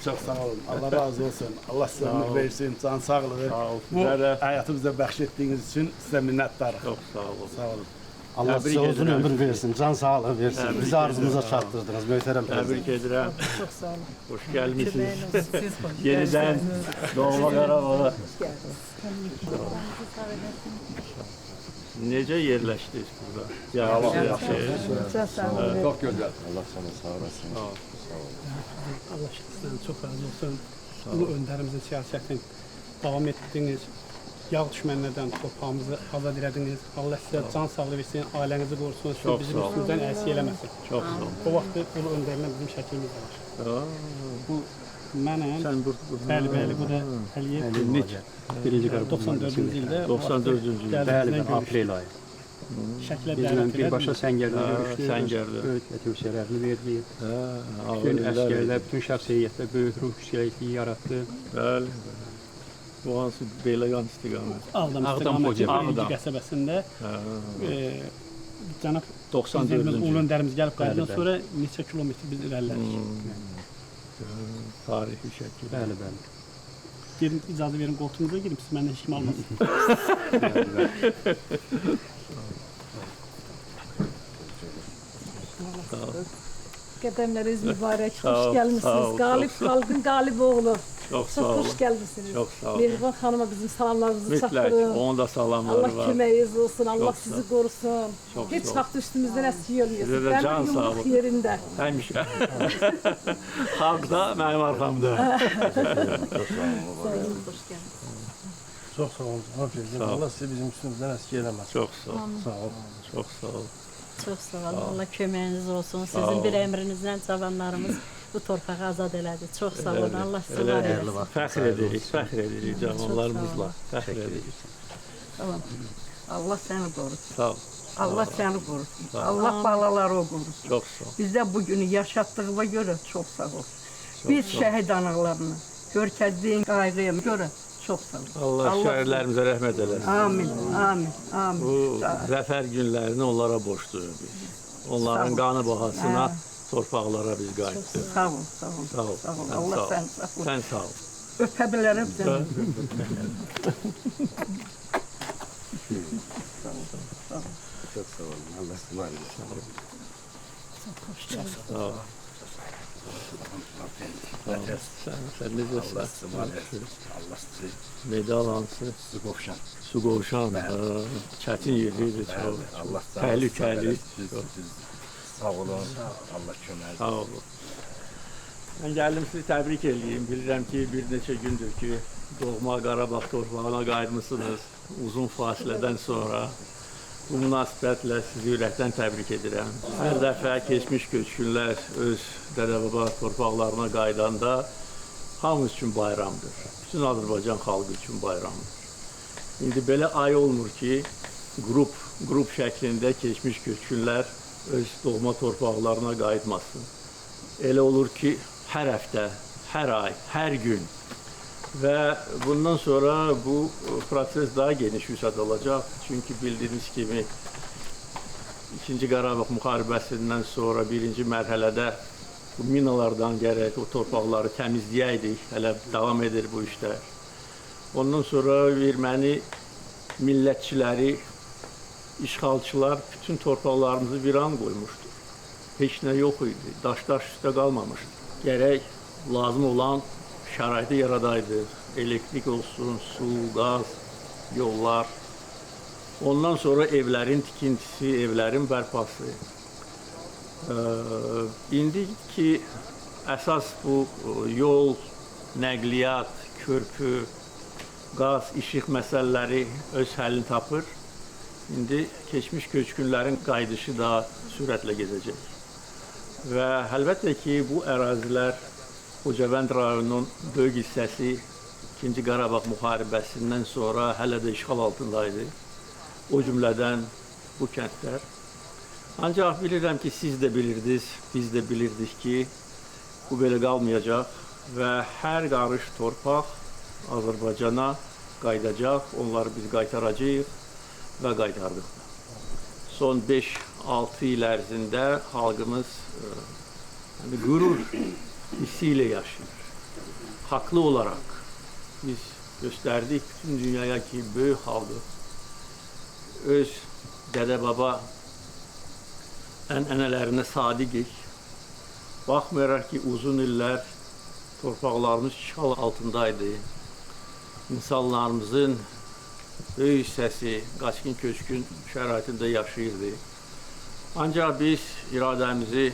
Çok sağ olun. Allah razı olsun. Allah size ömür versin, can sağlığı. Sağ ol. Bu hayatı bize bahşettiğiniz için size minnettarım. Çok sağ olun. Sağ olun. Allah size uzun ömür versin, can sağlığı versin. Bizi arzumuza çarptırdınız. Möhtərəm Tebrik ederim. Çok sağ olun. Hoş gelmişsiniz. Siz hoş Yeniden Doğma Qarabağ'a. Necə yerləşdiniz burada? Çok sağ olun. Çok güzel. Allah sana sağ olasın. Allah sizden çok razı olsun. Ulu önderimizin siyasetin devam ettiğiniz, yağ düşmənlərdən torpağımızı azad elədiniz. Allah sizə can sağlığı versin, ailenizi qorusun, sizi bizim üstümüzdən əksik eləməsin. Çok sağ olun. O vaxtı ulu öndərindən bizim şəklimiz də var. Bu mənəm. Sen burada. Bəli, bu da Əliyev. Birinci Qarabağ 94-cü ildə. 94-cü ildə. Bəli, aprel ayı. Şəklə Bizlə dəvət birbaşa elədik. səngərdə görüşdük. Səngərdə. Böyük tövsiyələrini verdi. Ağır Bütün illər. əsgərlər, bütün şəxs heyətdə böyük ruh yüksəkliyi yarattı. Bəli. Bu hansı Beyləqan istiqamət? Ağdam Ağdam istiqaməti Poçə. birinci qəsəbəsində cənab 94-cü ulu önderimiz gəlib qayıdandan Bəli, sonra neçə kilometr biz irəlilədik. Tarixi şəkil. Bəli, bəli. Gelin icazə verin koltuğunuza girin, siz məndən heç kim almasın. Qədəmləriniz mübarək, Sağ ol, hoş sağ gəlmişsiniz. ol, Qalib çok sağ ol. Xalqın qalib oğlu. Çok sağ Çok olun. hoş gəlmişsiniz. Çok sağ olun. Mehriban xanıma bizim salamlarımızı Mütləq. çatdırın. Onun da salamları Allah var. köməyiniz olsun, Allah Çok sizi sağ- qorusun. Çok Heç sağ ol. vaxt üstümüzdən əski olmayasın. Sizə də can sağ olun. yerində. Həmişə. Xalq da mənim arxamda. Hoş gəldiniz. Çok sağ olun. Sağ ol. Allah sizi bizim üstümüzden eski elemez. Çox sağ ol. Sağ ol. Çox sağ ol. Çox sağ olun. Allah köməyiniz olsun. Sizin bir əmrinizlə cavanlarımız bu torpağı azad elədi. Çox sağ olun. Allah sizi var eləsin. Fəxr edirik cavanlarımızla. Fəxr edirik. Tamam. Allah səni qorusun. Sağ ol. Allah səni qorusun. Allah balaları o qorusun. Çox sağ ol. Bizdə bu günü yaşatdığına görə çox sağ ol. Biz şəhid analarına görkəzdiyin qayğıya görə çox sağ ol. Allah şəhərlərimizə rəhmət eləsin. Amin, amin, amin. Bu zəfər günlərini onlara borcluyuq biz. Onların qanı bahasına torpaqlara biz qayıtdıq. Sağ ol, sağ ol. Sağ ol. Sağ ol. Sən Allah sağ ol. səni sağ ol. Sən sağ ol. Öpə bilərəm səni. Çok sağ olun. Allah sizi var eylesin. Sağ ol. Sən necəsən? Allah sizi var eylesin. Allah sizi Medal hansı? qovşan. Su qovşan. Çətin yerlidir çox. Allah sağ Təhlükəli. Sağ olun. Allah kömək. Sağ olun. Mən gəldim sizi təbrik edeyim. Bilirəm ki, bir neçə gündür ki, doğma Qarabağ torpağına qayıtmısınız. Uzun fasilədən sonra bu münasibətlə sizi ürəkdən təbrik edirəm. Hər dəfə keçmiş köçkünlər öz dədə-baba torpaqlarına qayıdanda hamımız üçün bayramdır. Bütün Azərbaycan xalqı üçün bayramdır. İndi belə ay olmur ki, qrup şəklində keçmiş köçkünlər öz doğma torpaqlarına qayıtmasın. Elə olur ki, hər həftə, hər ay, hər gün və bundan sonra bu proses daha geniş vüsət alacaq. Çünki bildiyiniz kimi 2-ci Qarabağ müharibəsindən sonra 1-ci mərhələdə bu minalardan gərək o torpaqları təmizləyəydik. Hələ davam edir bu işlər. Ondan sonra erməni millətçiləri, işğalçılar bütün torpaqlarımızı viran qoymuşdur. Heç nə yox idi, daş üstə qalmamışdı. Gərək lazım olan şəraiti yaradaydı. Elektrik olsun, su, qaz, yollar. Ondan sonra evlərin tikintisi, evlərin bərpası. İndi ki, əsas bu yol, nəqliyyat, körpü, qaz, işıq məsələləri öz həllini tapır. İndi keçmiş köçkünlərin qayıdışı da sürətlə gedəcək. Və əlbəttə ki, bu ərazilər Xocavənd rayonunun böyük hissəsi 2-ci Qarabağ müharibəsindən sonra hələ də işğal altındaydı. O cümlədən bu kəndlər. Ancaq bilirəm ki, siz də bilirdiniz, biz də bilirdik ki, bu belə qalmayacaq və hər qarış torpaq Azərbaycana qayıdacaq, onları biz qaytaracağıq və qaytardıq. Son 5-6 il ərzində xalqımız qürur hissi ilə yaşayır. Haqlı olaraq biz göstərdik bütün dünyaya ki, böyük xalqıq öz dədə-baba ənənələrinə sadiqik. Baxmayaraq ki, uzun illər torpaqlarımız işğal altındaydı. İnsanlarımızın böyük hissəsi qaçqın köçkün şəraitində yaşayırdı. Ancaq biz iradəmizi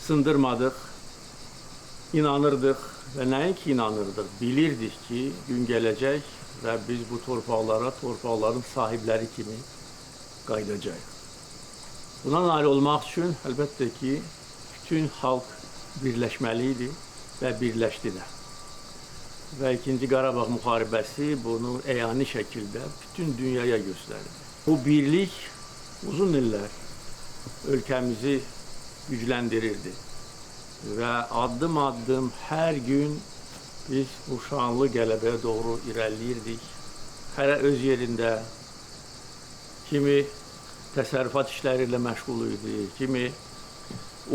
sındırmadıq, inanırdıq və nəinki inanırdıq, bilirdik ki, gün gələcək və biz bu torpaqlara, torpaqların sahibləri kimi qayıdacağıq. Buna nail olmaq üçün əlbəttə ki, bütün xalq birləşməli idi və birləşdi də. Və 2-ci Qarabağ müharibəsi bunu əyani şəkildə bütün dünyaya göstərdi. Bu birlik uzun illər ölkəmizi gücləndirirdi və addım-addım hər gün biz bu şanlı qələbəyə doğru irəliləyirdik. Hərə öz yerində kimi təsərrüfat işləri ilə məşğul idi, kimi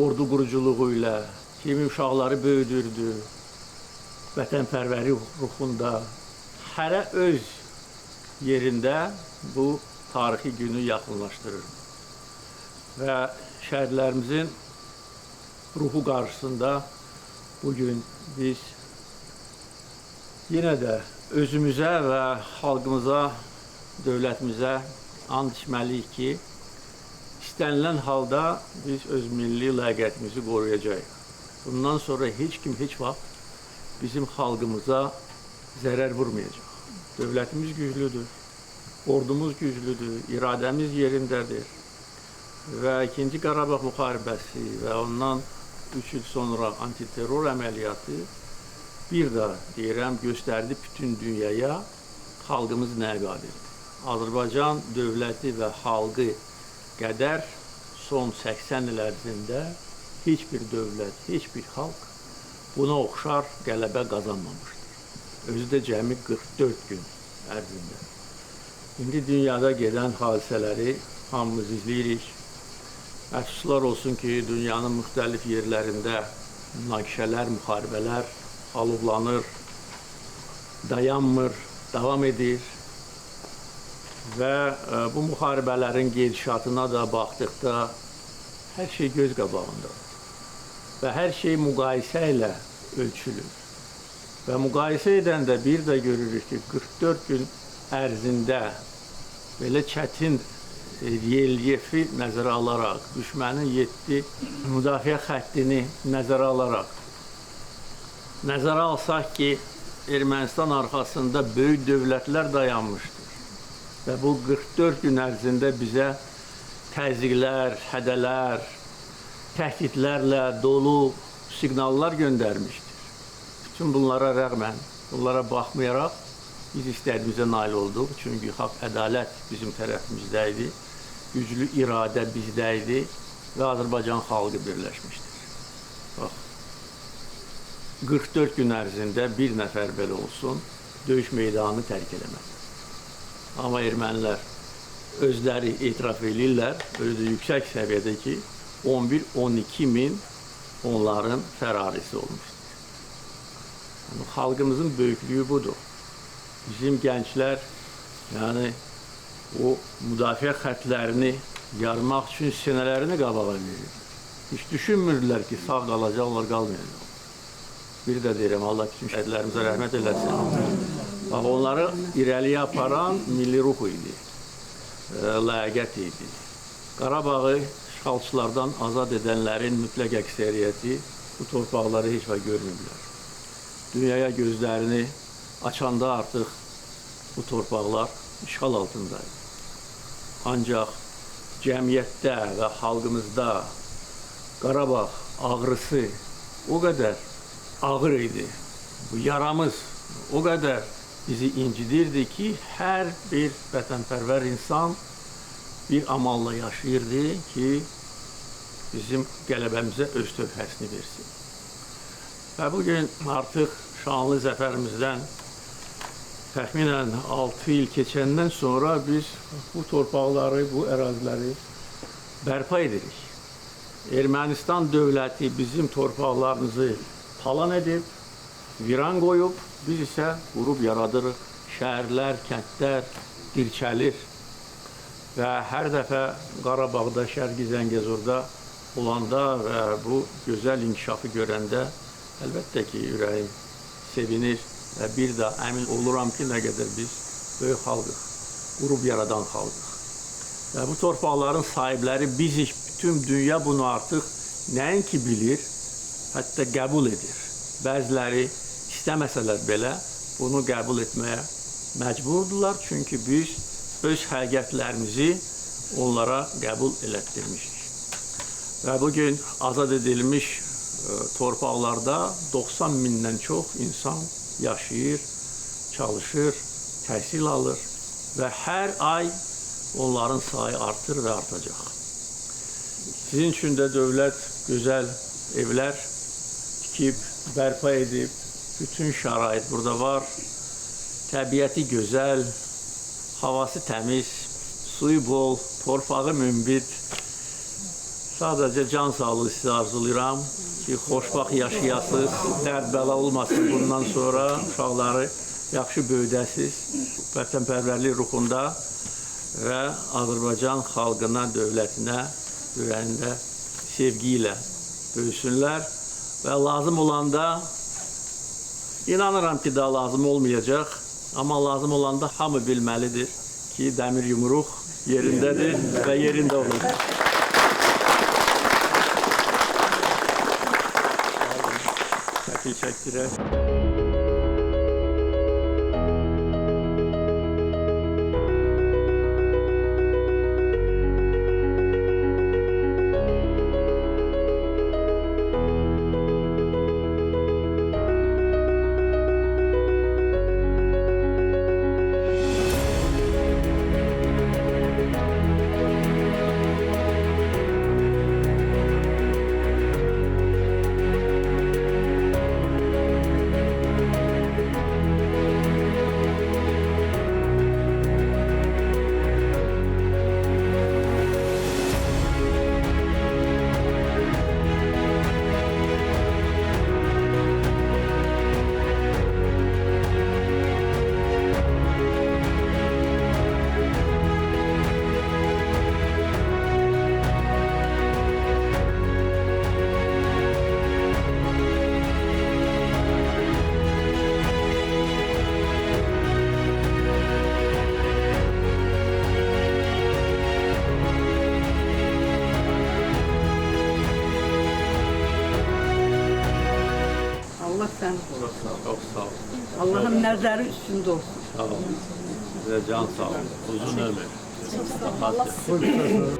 ordu quruculuğu ilə, kimi uşaqları böyüdürdü, vətənpərvəri ruhunda. Hərə öz yerində bu tarixi günü yaxınlaşdırır. Və şəhidlərimizin ruhu qarşısında bugün biz yenə də özümüzə və xalqımıza, dövlətimizə and içməliyik ki, istənilən halda biz öz milli ləyaqətimizi qoruyacağıq. Bundan sonra heç kim, heç vaxt bizim xalqımıza zərər vurmayacaq. Dövlətimiz güclüdür, ordumuz güclüdür, iradəmiz yerindədir. Və 2-ci Qarabağ müharibəsi və ondan 3 il sonra antiterror əməliyyatı bir də deyirəm, göstərdi bütün dünyaya xalqımız nəyə qadirdir. Azərbaycan dövləti və xalqı qədər son 80 il ərzində heç bir dövlət, heç bir xalq buna oxşar qələbə qazanmamışdır. Özü də cəmi 44 gün ərzində. İndi dünyada gedən hadisələri hamımız izləyirik. Əfsuslar olsun ki, dünyanın müxtəlif yerlərində münaqişələr, müharibələr alovlanır, dayanmır, davam edir. Və bu müharibələrin gedişatına da baxdıqda hər şey göz qabağındadır. Və hər şey müqayisə ilə ölçülür. Və müqayisə edəndə bir də görürük ki, 44 gün ərzində belə çətin relyefi nəzərə alaraq, düşmənin 7 müdafiə xəttini nəzərə alaraq, nəzərə alsaq ki, Ermənistan arxasında böyük dövlətlər dayanmışdır. Və bu 44 gün ərzində bizə təzyiqlər, hədələr, təhdidlərlə dolu siqnallar göndərmişdir. Bütün bunlara rəğmən, bunlara baxmayaraq biz istədiyimizə nail olduq. Çünki haqq, ədalət bizim tərəfimizdə idi, güclü iradə bizdə idi və Azərbaycan xalqı birləşmişdir. Bax, 44 gün ərzində bir nəfər belə olsun, döyüş meydanını tərk eləməz. Amma ermənilər özləri etiraf edirlər, özü yüksək səviyyədə ki, 11-12 min onların fərarisi olmuşdur. Yəni, xalqımızın böyüklüyü budur. Bizim gənclər, yəni, o müdafiə xətlərini yarmaq üçün sinələrini qabağa verir. Heç düşünmürdülər ki, sağ qalacaqlar, qalmayacaq. Bir də deyirəm, Allah bütün şəhidlərimizə rəhmət eləsin. Bax, onları irəliyə aparan milli ruh idi, ləyaqət idi. Qarabağı işğalçılardan azad edənlərin mütləq əksəriyyəti bu torpaqları heç vaxt görmürdülər. Dünyaya gözlərini açanda artıq bu torpaqlar işğal altındaydı. Ancaq cəmiyyətdə və xalqımızda Qarabağ ağrısı o qədər ağır idi. Bu yaramız o qədər bizi incidirdi ki, hər bir vətənpərvər insan bir amalla yaşayırdı ki, bizim qələbəmizə öz töhfəsini versin. Və bugün artıq şanlı zəfərimizdən təxminən 6 il keçəndən sonra biz bu torpaqları, bu əraziləri bərpa edirik. Ermənistan dövləti bizim torpaqlarımızı talan edib, viran qoyub, biz isə qurub yaradırıq. Şəhərlər, kəndlər dirçəlir və hər dəfə Qarabağda, Şərqi Zəngəzurda olanda və bu gözəl inkişafı görəndə əlbəttə ki, ürəyim sevinir və bir də əmin oluram ki, nə qədər biz böyük xalqıq, qurub yaradan xalqıq. Və bu torpaqların sahibləri bizik, bütün dünya bunu artıq nəinki bilir, hətta qəbul edir. Bəziləri istəməsələr belə bunu qəbul etməyə məcburdurlar, çünki biz öz həqiqətlərimizi onlara qəbul elətdirmişik. Və bugün azad edilmiş torpaqlarda 90 mindən çox insan yaşayır, çalışır, təhsil alır və hər ay onların sayı artır və artacaq. Sizin üçün də dövlət gözəl evlər tikib, bərpa edib, bütün şərait burada var. Təbiəti gözəl, havası təmiz, suyu bol, torpağı münbit. Sadəcə can sağlığı sizə arzulayıram ki, xoşbaxt yaşayasınız, dərd-bəla olmasın bundan sonra, uşaqları yaxşı böyüdəsiz, vətənpərvərlik ruhunda və Azərbaycan xalqına, dövlətinə, ürəyində sevgi ilə böyüsünlər və lazım olanda, inanıram ki, daha lazım olmayacaq, amma lazım olanda hamı bilməlidir ki, dəmir yumruq yerindədir və yerində olur. Şəkil çəkdirək. Allah səni Çox sağ olun. Allahın nəzəri üstündə olsun. Sağ olun. Sizə can sağ olun. Uzun ömür. Allah sizi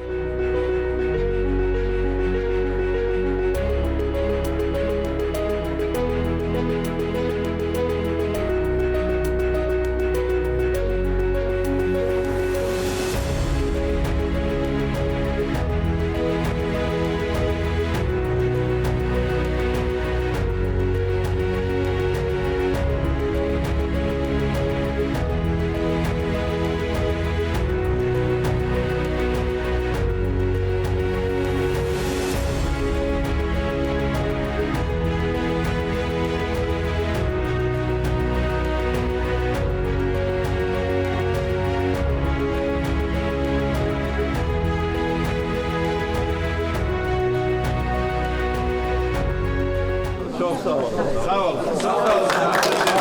çok sağ olun. Sağ olun. Sağ olun.